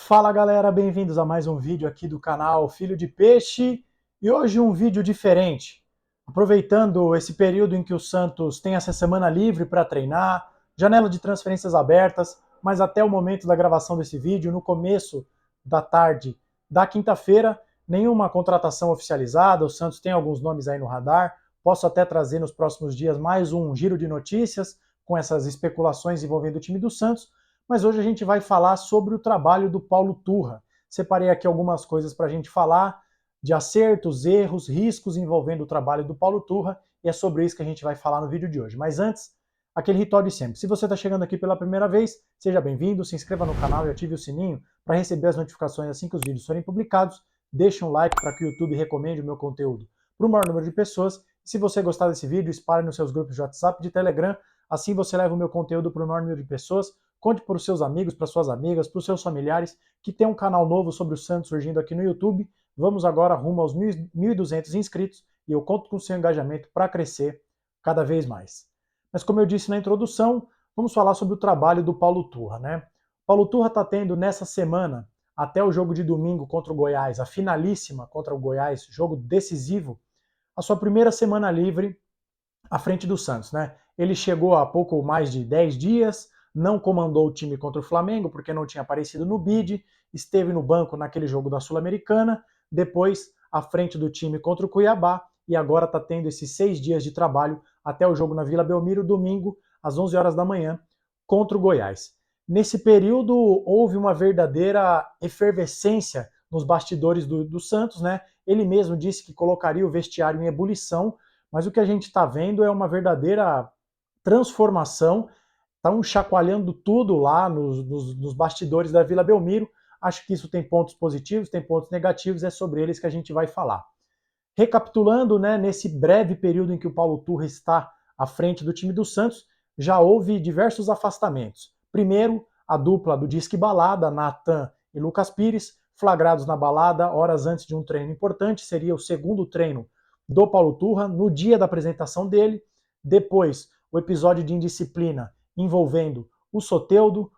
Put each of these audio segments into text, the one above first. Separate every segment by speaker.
Speaker 1: Fala galera, bem-vindos a mais um vídeo aqui do canal Filho de Peixe e hoje um vídeo diferente. Aproveitando esse período em que o Santos tem essa semana livre para treinar, janela de transferências abertas, mas até o momento da gravação desse vídeo, no começo da tarde da quinta-feira, nenhuma contratação oficializada, o Santos tem alguns nomes aí no radar, posso até trazer nos próximos dias mais um giro de notícias com essas especulações envolvendo o time do Santos, mas hoje a gente vai falar sobre o trabalho do Paulo Turra. Separei aqui algumas coisas para a gente falar, de acertos, erros, riscos envolvendo o trabalho do Paulo Turra, e é sobre isso que a gente vai falar no vídeo de hoje. Mas antes, aquele ritual de sempre. Se você está chegando aqui pela primeira vez, seja bem-vindo, se inscreva no canal e ative o sininho para receber as notificações assim que os vídeos forem publicados. Deixe um like para que o YouTube recomende o meu conteúdo para o maior número de pessoas. E se você gostar desse vídeo, espalhe nos seus grupos de WhatsApp e de Telegram, assim você leva o meu conteúdo para o maior número de pessoas. Conte para os seus amigos, para suas amigas, para os seus familiares, que tem um canal novo sobre o Santos surgindo aqui no YouTube. Vamos agora rumo aos 1.200 inscritos e eu conto com o seu engajamento para crescer cada vez mais. Mas como eu disse na introdução, vamos falar sobre o trabalho do Paulo Turra, né? Paulo Turra está tendo nessa semana, até o jogo de domingo contra o Goiás, a finalíssima contra o Goiás, jogo decisivo, a sua primeira semana livre à frente do Santos, né? Ele chegou há pouco mais de 10 dias, não comandou o time contra o Flamengo, porque não tinha aparecido no bid, esteve no banco naquele jogo da Sul-Americana, depois à frente do time contra o Cuiabá, e agora está tendo esses 6 dias de trabalho até o jogo na Vila Belmiro, domingo, às 11 horas da manhã, contra o Goiás. Nesse período, houve uma verdadeira efervescência nos bastidores do Santos, né? Ele mesmo disse que colocaria o vestiário em ebulição, mas o que a gente está vendo é uma verdadeira transformação. Estão chacoalhando tudo lá nos bastidores da Vila Belmiro. Acho que isso tem pontos positivos, tem pontos negativos, é sobre eles que a gente vai falar. Recapitulando, né, nesse breve período em que o Paulo Turra está à frente do time do Santos, já houve diversos afastamentos. Primeiro, a dupla do Disque Balada, Natan e Lucas Pires, flagrados na balada horas antes de um treino importante, seria o segundo treino do Paulo Turra, no dia da apresentação dele. Depois, o episódio de indisciplina envolvendo o Soteldo,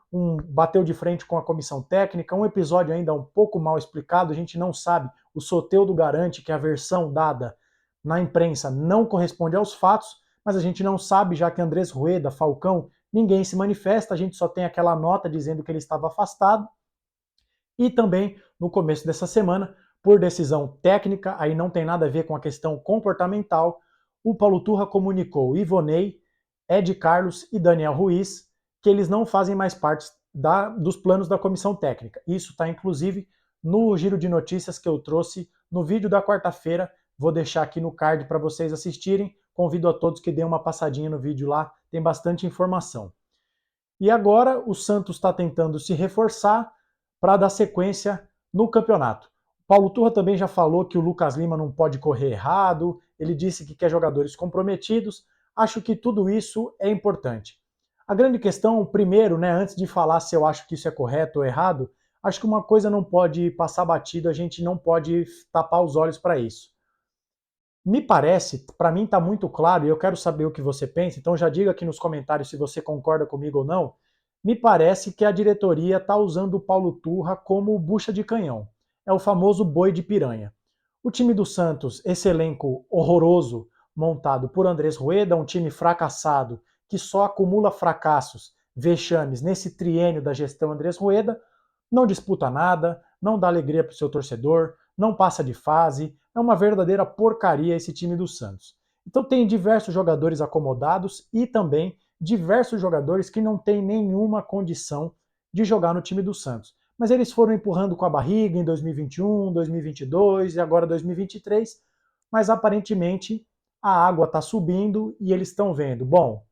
Speaker 1: bateu de frente com a comissão técnica, um episódio ainda um pouco mal explicado, a gente não sabe, o Soteldo garante que a versão dada na imprensa não corresponde aos fatos, mas a gente não sabe, já que Andrés Rueda, Falcão, ninguém se manifesta, a gente só tem aquela nota dizendo que ele estava afastado. E também, no começo dessa semana, por decisão técnica, aí não tem nada a ver com a questão comportamental, o Paulo Turra comunicou Ivonei, Ed Carlos e Daniel Ruiz que eles não fazem mais parte dos planos da comissão técnica. Isso está inclusive no giro de notícias que eu trouxe no vídeo da quarta-feira. Vou deixar aqui no card para vocês assistirem. Convido a todos que deem uma passadinha no vídeo lá, tem bastante informação. E agora o Santos está tentando se reforçar para dar sequência no campeonato. Paulo Turra também já falou que o Lucas Lima não pode correr errado, ele disse que quer jogadores comprometidos. Acho que tudo isso é importante. A grande questão, primeiro, né, antes de falar se eu acho que isso é correto ou errado, acho que uma coisa não pode passar batido, a gente não pode tapar os olhos para isso. Me parece, para mim está muito claro, e eu quero saber o que você pensa, então já diga aqui nos comentários se você concorda comigo ou não. Me parece que a diretoria está usando o Paulo Turra como bucha de canhão. É o famoso boi de piranha. O time do Santos, esse elenco horroroso, montado por Andrés Rueda, um time fracassado, que só acumula fracassos, vexames nesse triênio da gestão Andrés Rueda, não disputa nada, não dá alegria para o seu torcedor, não passa de fase, é uma verdadeira porcaria esse time do Santos. Então tem diversos jogadores acomodados e também diversos jogadores que não têm nenhuma condição de jogar no time do Santos. Mas eles foram empurrando com a barriga em 2021, 2022 e agora 2023, mas aparentemente a água está subindo e eles estão vendo, bom,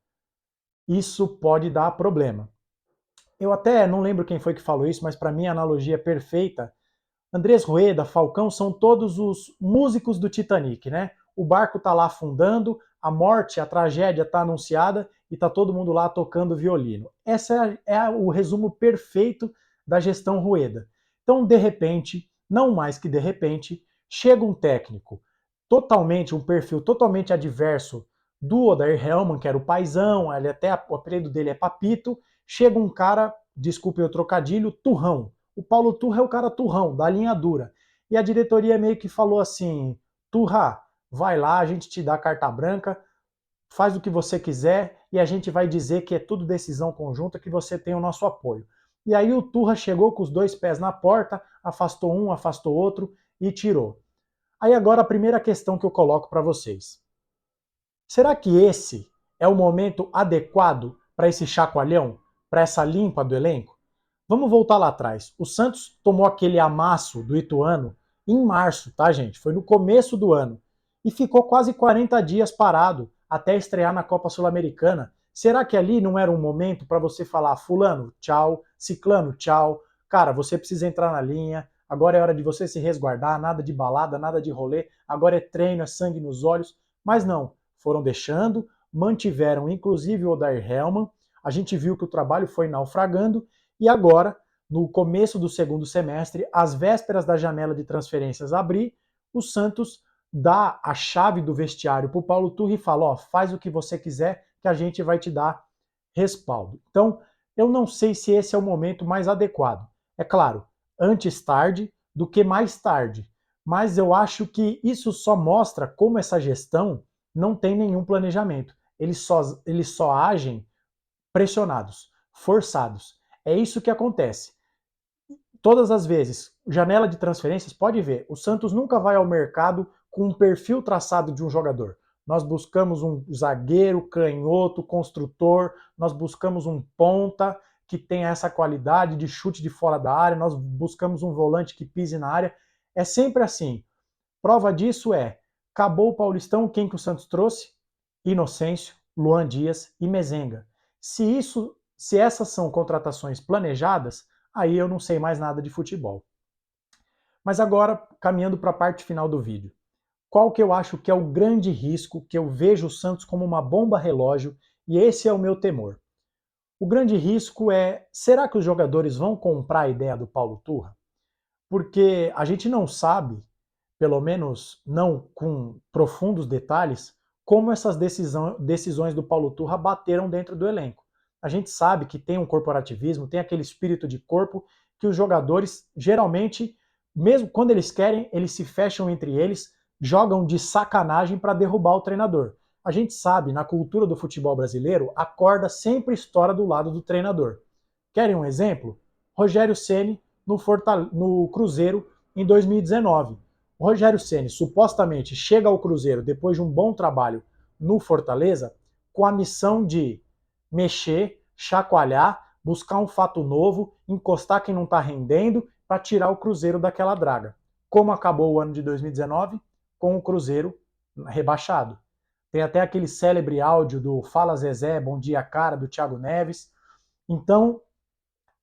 Speaker 1: isso pode dar problema. Eu até não lembro quem foi que falou isso, mas para mim a analogia é perfeita. Andrés Rueda, Falcão são todos os músicos do Titanic, né? O barco está lá afundando, a morte, a tragédia está anunciada e está todo mundo lá tocando violino. Esse é o resumo perfeito da gestão Rueda. Então, de repente, não mais que de repente, chega um técnico totalmente, um perfil totalmente adverso do Odair Hellmann, que era o paizão, ele até o apelido dele é Papito, chega um cara, desculpe o trocadilho, turrão, O Paulo Turra é o cara turrão, da linha dura. E a diretoria meio que falou assim: Turra, vai lá, a gente te dá carta branca, faz o que você quiser e a gente vai dizer que é tudo decisão conjunta, que você tem o nosso apoio. E aí o Turra chegou com os dois pés na porta, afastou um, afastou outro e tirou. Aí agora a primeira questão que eu coloco para vocês. Será que esse é o momento adequado para esse chacoalhão, para essa limpa do elenco? Vamos voltar lá atrás. O Santos tomou aquele amasso do Ituano em março, tá, gente? Foi no começo do ano. E ficou quase 40 dias parado até estrear na Copa Sul-Americana. Será que ali não era um momento para você falar, fulano, tchau, ciclano, tchau, cara, você precisa entrar na linha, agora é hora de você se resguardar, nada de balada, nada de rolê, agora é treino, é sangue nos olhos. Mas não, foram deixando, mantiveram inclusive o Odair Hellmann, a gente viu que o trabalho foi naufragando, e agora, no começo do segundo semestre, às vésperas da janela de transferências abrir, o Santos dá a chave do vestiário para o Paulo Turra e fala, ó, faz o que você quiser que a gente vai te dar respaldo. Então, eu não sei se esse é o momento mais adequado. É claro, antes tarde do que mais tarde, mas eu acho que isso só mostra como essa gestão não tem nenhum planejamento. Eles só agem pressionados, forçados. É isso que acontece. Todas as vezes, janela de transferências, pode ver, o Santos nunca vai ao mercado com um perfil traçado de um jogador. Nós buscamos um zagueiro, canhoto, construtor, nós buscamos um ponta que tenha essa qualidade de chute de fora da área, nós buscamos um volante que pise na área. É sempre assim. Prova disso é, acabou o Paulistão, quem que o Santos trouxe? Inocêncio, Luan Dias e Mezenga. Se essas são contratações planejadas, aí eu não sei mais nada de futebol. Mas agora, caminhando para a parte final do vídeo. Qual que eu acho que é o grande risco, que eu vejo o Santos como uma bomba relógio, e esse é o meu temor. O grande risco é, será que os jogadores vão comprar a ideia do Paulo Turra? Porque a gente não sabe, pelo menos não com profundos detalhes, como essas decisões do Paulo Turra bateram dentro do elenco. A gente sabe que tem um corporativismo, tem aquele espírito de corpo que os jogadores geralmente, mesmo quando eles querem, eles se fecham entre eles, jogam de sacanagem para derrubar o treinador. A gente sabe, na cultura do futebol brasileiro, a corda sempre estoura do lado do treinador. Querem um exemplo? Rogério Ceni no Cruzeiro em 2019. O Rogério Ceni supostamente chega ao Cruzeiro depois de um bom trabalho no Fortaleza com a missão de mexer, chacoalhar, buscar um fato novo, encostar quem não está rendendo para tirar o Cruzeiro daquela draga. Como acabou o ano de 2019? Com o Cruzeiro rebaixado. Tem até aquele célebre áudio do Fala Zezé, Bom Dia Cara, do Thiago Neves. Então,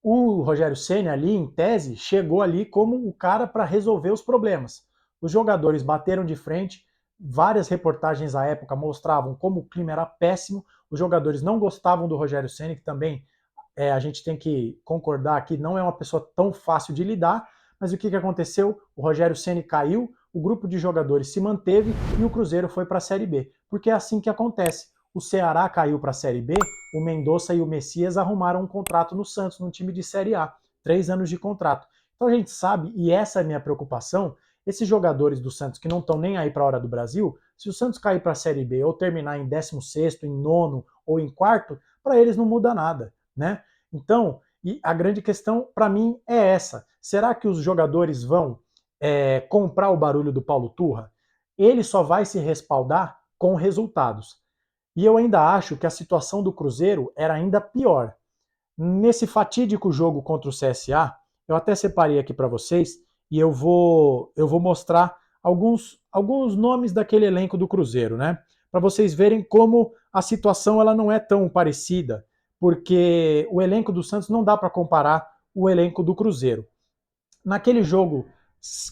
Speaker 1: o Rogério Ceni ali, em tese, chegou ali como o cara para resolver os problemas. Os jogadores bateram de frente, várias reportagens à época mostravam como o clima era péssimo, os jogadores não gostavam do Rogério Ceni, que também a gente tem que concordar que não é uma pessoa tão fácil de lidar, mas o que aconteceu? O Rogério Ceni caiu, o grupo de jogadores se manteve e o Cruzeiro foi para a Série B, porque é assim que acontece. O Ceará caiu para a Série B, o Mendonça e o Messias arrumaram um contrato no Santos, num time de Série A, 3 anos de contrato. Então a gente sabe, e essa é a minha preocupação, esses jogadores do Santos que não estão nem aí para a hora do Brasil, se o Santos cair para a Série B ou terminar em 16º, em nono ou em quarto, para eles não muda nada, né? Então, e a grande questão para mim é essa. Será que os jogadores vão comprar o barulho do Paulo Turra? Ele só vai se respaldar com resultados. E eu ainda acho que a situação do Cruzeiro era ainda pior. Nesse fatídico jogo contra o CSA, eu até separei aqui para vocês e eu vou mostrar alguns nomes daquele elenco do Cruzeiro, né? Para vocês verem como a situação ela não é tão parecida, porque o elenco do Santos não dá para comparar o elenco do Cruzeiro. Naquele jogo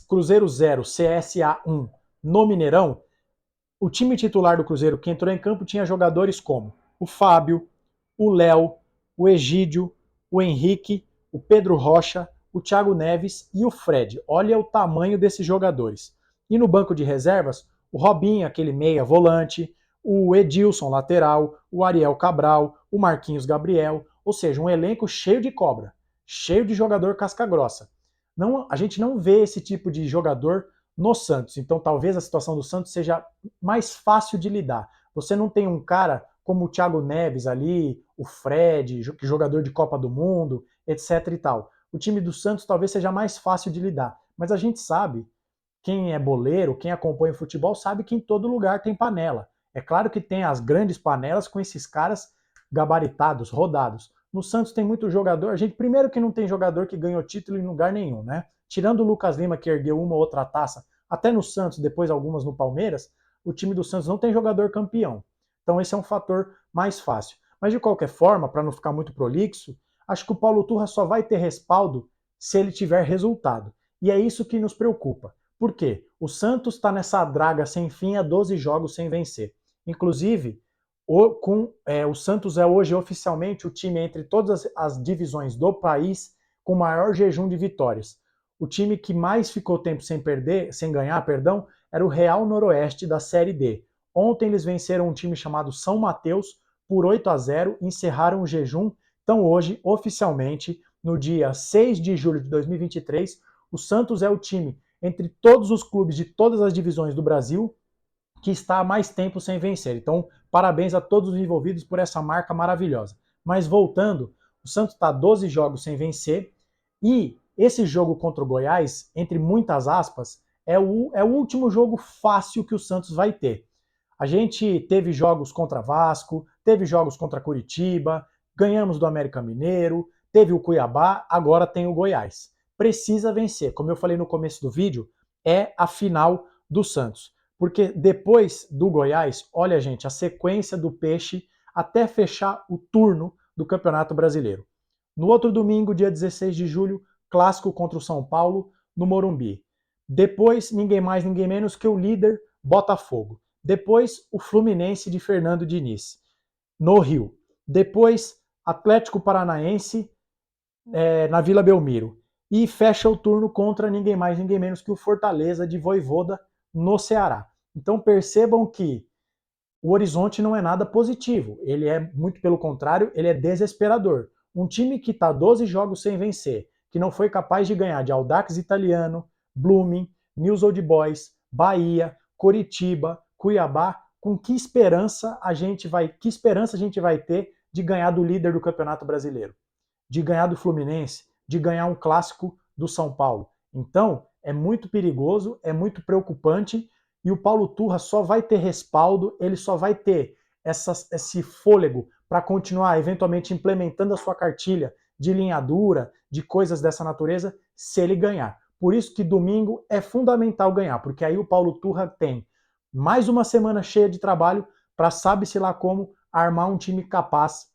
Speaker 1: Cruzeiro 0, CSA 1 no Mineirão, o time titular do Cruzeiro que entrou em campo tinha jogadores como o Fábio, o Léo, o Egídio, o Henrique, o Pedro Rocha, o Thiago Neves e o Fred. Olha o tamanho desses jogadores. E no banco de reservas, o Robinho, aquele meia volante, o Edilson, lateral, o Ariel Cabral, o Marquinhos Gabriel, ou seja, um elenco cheio de cobra. cheio de jogador casca-grossa. Não, a gente não vê esse tipo de jogador no Santos, então talvez a situação do Santos seja mais fácil de lidar. Você não tem um cara como o Thiago Neves ali, o Fred, jogador de Copa do Mundo, etc e tal. O time do Santos talvez seja mais fácil de lidar, mas a gente sabe, quem é boleiro, quem acompanha o futebol, sabe que em todo lugar tem panela. É claro que tem as grandes panelas com esses caras gabaritados, rodados. No Santos tem muito jogador. A gente, primeiro que não tem jogador que ganhou título em lugar nenhum, né? Tirando o Lucas Lima, que ergueu uma ou outra taça, até no Santos, depois algumas no Palmeiras, o time do Santos não tem jogador campeão. Então esse é um fator mais fácil. Mas de qualquer forma, para não ficar muito prolixo, acho que o Paulo Turra só vai ter respaldo se ele tiver resultado. E é isso que nos preocupa. Por quê? O Santos está nessa draga sem fim há 12 jogos sem vencer. Inclusive, o Santos é hoje oficialmente o time entre todas as divisões do país com maior jejum de vitórias. O time que mais ficou tempo sem ganhar, era o Real Noroeste da Série D. Ontem eles venceram um time chamado São Mateus por 8-0, encerraram o jejum. Então hoje, oficialmente, no dia 6 de julho de 2023, o Santos é o time entre todos os clubes de todas as divisões do Brasil que está há mais tempo sem vencer. Então, parabéns a todos os envolvidos por essa marca maravilhosa. Mas voltando, o Santos está 12 jogos sem vencer e esse jogo contra o Goiás, entre muitas aspas, é o último jogo fácil que o Santos vai ter. A gente teve jogos contra Vasco, teve jogos contra Curitiba, ganhamos do América Mineiro, teve o Cuiabá, agora tem o Goiás. Precisa vencer. Como eu falei no começo do vídeo, é a final do Santos. Porque depois do Goiás, olha, gente, a sequência do Peixe até fechar o turno do Campeonato Brasileiro. No outro domingo, dia 16 de julho, clássico contra o São Paulo, no Morumbi. Depois, ninguém mais, ninguém menos que o líder Botafogo. Depois, o Fluminense de Fernando Diniz, no Rio. Depois, Atlético Paranaense na Vila Belmiro. E fecha o turno contra ninguém mais, ninguém menos que o Fortaleza de Vojvoda, no Ceará. Então percebam que o horizonte não é nada positivo, ele é muito pelo contrário, ele é desesperador. Um time que está 12 jogos sem vencer, que não foi capaz de ganhar de Audax Italiano, Blooming, News Old Boys, Bahia, Coritiba, Cuiabá, com que esperança a gente vai ter de ganhar do líder do Campeonato Brasileiro, de ganhar do Fluminense, de ganhar um clássico do São Paulo? Então, é muito perigoso, é muito preocupante e o Paulo Turra só vai ter respaldo, ele só vai ter esse fôlego para continuar eventualmente implementando a sua cartilha de linha dura, de coisas dessa natureza, se ele ganhar. Por isso que domingo é fundamental ganhar, porque aí o Paulo Turra tem mais uma semana cheia de trabalho para sabe-se lá como armar um time capaz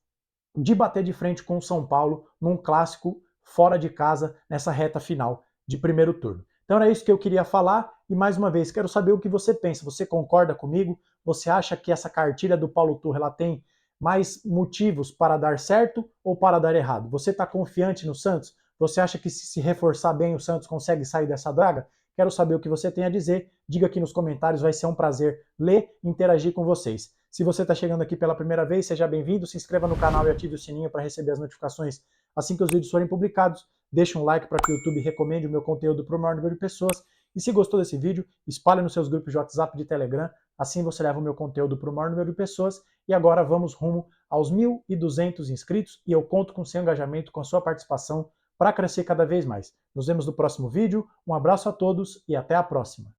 Speaker 1: de bater de frente com o São Paulo num clássico fora de casa nessa reta final de primeiro turno. Então era isso que eu queria falar e mais uma vez quero saber o que você pensa. Você concorda comigo? Você acha que essa cartilha do Paulo Turra ela tem mais motivos para dar certo ou para dar errado? Você está confiante no Santos? Você acha que se reforçar bem o Santos consegue sair dessa draga? Quero saber o que você tem a dizer. Diga aqui nos comentários, vai ser um prazer ler e interagir com vocês. Se você está chegando aqui pela primeira vez, seja bem-vindo, se inscreva no canal e ative o sininho para receber as notificações assim que os vídeos forem publicados. Deixe um like para que o YouTube recomende o meu conteúdo para o maior número de pessoas. E se gostou desse vídeo, espalhe nos seus grupos de WhatsApp e de Telegram, assim você leva o meu conteúdo para o maior número de pessoas. E agora vamos rumo aos 1.200 inscritos e eu conto com seu engajamento, com a sua participação para crescer cada vez mais. Nos vemos no próximo vídeo, um abraço a todos e até a próxima.